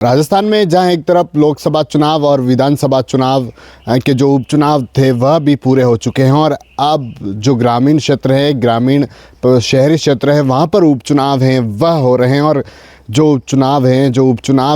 राजस्थान में जहां एक तरफ लोकसभा चुनाव और विधानसभा चुनाव के जो उपचुनाव थे वह भी पूरे हो चुके हैं और अब जो ग्रामीण क्षेत्र है, ग्रामीण शहरी क्षेत्र है, वहां पर उपचुनाव हैं वह हो रहे हैं और जो उपचुनाव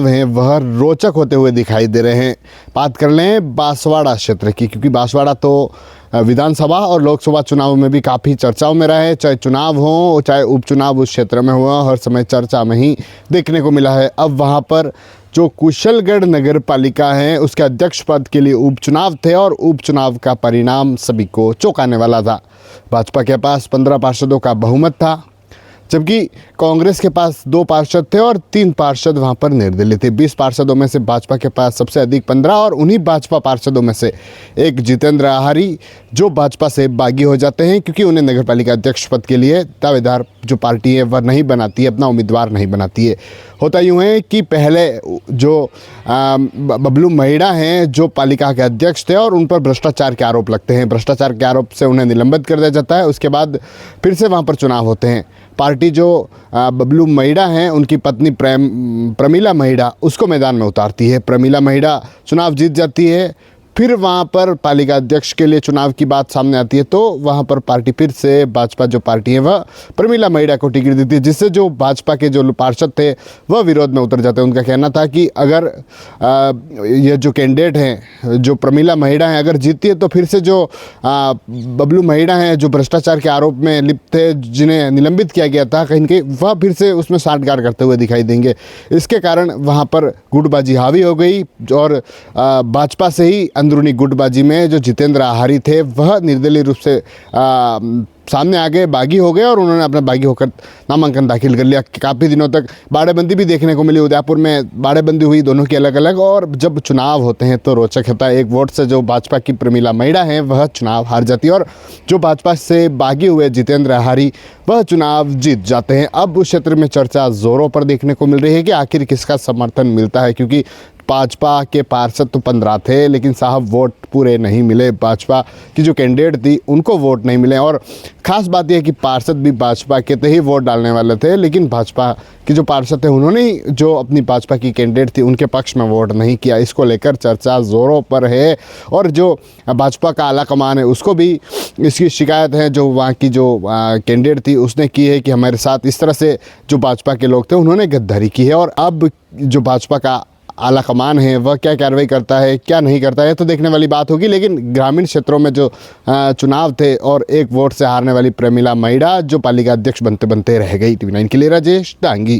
हैं वह रोचक होते हुए दिखाई दे रहे हैं। बात कर लें बांसवाड़ा क्षेत्र की, क्योंकि बांसवाड़ा तो विधानसभा और लोकसभा चुनाव में भी काफ़ी चर्चाओं में रहा है। चाहे चुनाव हो चाहे उपचुनाव उस क्षेत्र में हुआ, हर समय चर्चा में ही देखने को मिला है। अब वहाँ पर जो कुशलगढ़ नगर पालिका है उसके अध्यक्ष पद के लिए उपचुनाव थे और उपचुनाव का परिणाम सभी को चौंकाने वाला था। भाजपा के पास 15 पार्षदों का बहुमत था, जबकि कांग्रेस के पास 2 पार्षद थे और 3 पार्षद वहां पर निर्दलीय थे। 20 पार्षदों में से भाजपा के पास सबसे अधिक 15 और उन्हीं भाजपा पार्षदों में से एक जितेंद्र आहारी जो भाजपा से बागी हो जाते हैं, क्योंकि उन्हें नगर पालिका अध्यक्ष पद के लिए दावेदार जो पार्टी है वह नहीं बनाती है, अपना उम्मीदवार नहीं बनाती है। होता यूँ है कि पहले जो बबलू महिड़ा हैं जो पालिका के अध्यक्ष थे और उन पर भ्रष्टाचार के आरोप लगते हैं। भ्रष्टाचार के आरोप से उन्हें निलंबित कर दिया जाता है। उसके बाद फिर से वहाँ पर चुनाव होते हैं। पार्टी जो बबलू महिड़ा हैं उनकी पत्नी प्रमीला महिड़ा उसको मैदान में उतारती है। प्रमीला महिड़ा चुनाव जीत जाती है। फिर वहाँ पर पालिका अध्यक्ष के लिए चुनाव की बात सामने आती है तो वहाँ पर पार्टी फिर से भाजपा जो पार्टी है वह प्रमीला महिड़ा को टिकट देती है, जिससे जो भाजपा के जो पार्षद थे वह विरोध में उतर जाते हैं। उनका कहना था कि अगर ये जो कैंडिडेट हैं जो प्रमीला महिड़ा हैं अगर जीतती है तो फिर से जो बबलू महिड़ा हैं जो भ्रष्टाचार के आरोप में लिप्त थे, जिन्हें निलंबित किया गया था कहीं न कहीं, वह फिर से उसमें साठगांठ करते हुए दिखाई देंगे। इसके कारण वहाँ पर गुटबाजी हावी हो गई और भाजपा से ही अंदरूनी गुटबाजी में जो जितेंद्र आहारी थे वह निर्दलीय रूप से सामने आ गए, बागी हो गए और उन्होंने अपना बागी होकर नामांकन दाखिल कर लिया। काफ़ी दिनों तक बाड़ेबंदी भी देखने को मिली। उदयपुर में बाड़ेबंदी हुई दोनों की अलग अलग, और जब चुनाव होते हैं तो रोचक होता है। एक वोट से जो भाजपा की प्रमीला महिड़ा हैं वह चुनाव हार जाती है और जो भाजपा से बागी हुए जितेंद्र आहारी वह चुनाव जीत जाते हैं। अब उस क्षेत्र में चर्चा जोरों पर देखने को मिल रही है कि आखिर किसका समर्थन मिलता है, क्योंकि भाजपा के पार्षद तो 15 थे लेकिन साहब वोट पूरे नहीं मिले। भाजपा की जो कैंडिडेट थी उनको वोट नहीं मिले और ख़ास बात यह है कि पार्षद भी भाजपा के थे ही वोट डालने वाले थे, लेकिन भाजपा के जो पार्षद थे उन्होंने जो अपनी भाजपा की कैंडिडेट थी उनके पक्ष में वोट नहीं किया। इसको लेकर चर्चा ज़ोरों पर है और जो भाजपा का आला कमान है उसको भी इसकी शिकायत है। जो वहाँ की जो कैंडिडेट थी उसने की है कि हमारे साथ इस तरह से जो भाजपा के लोग थे उन्होंने गद्दारी की है। और अब जो भाजपा का आला कमान है वह क्या कार्रवाई करता है क्या नहीं करता है तो देखने वाली बात होगी। लेकिन ग्रामीण क्षेत्रों में जो चुनाव थे और एक वोट से हारने वाली प्रमीला महिड़ा जो पालिका अध्यक्ष बनते बनते रह गई। TV9 के लिए राजेश डांगी।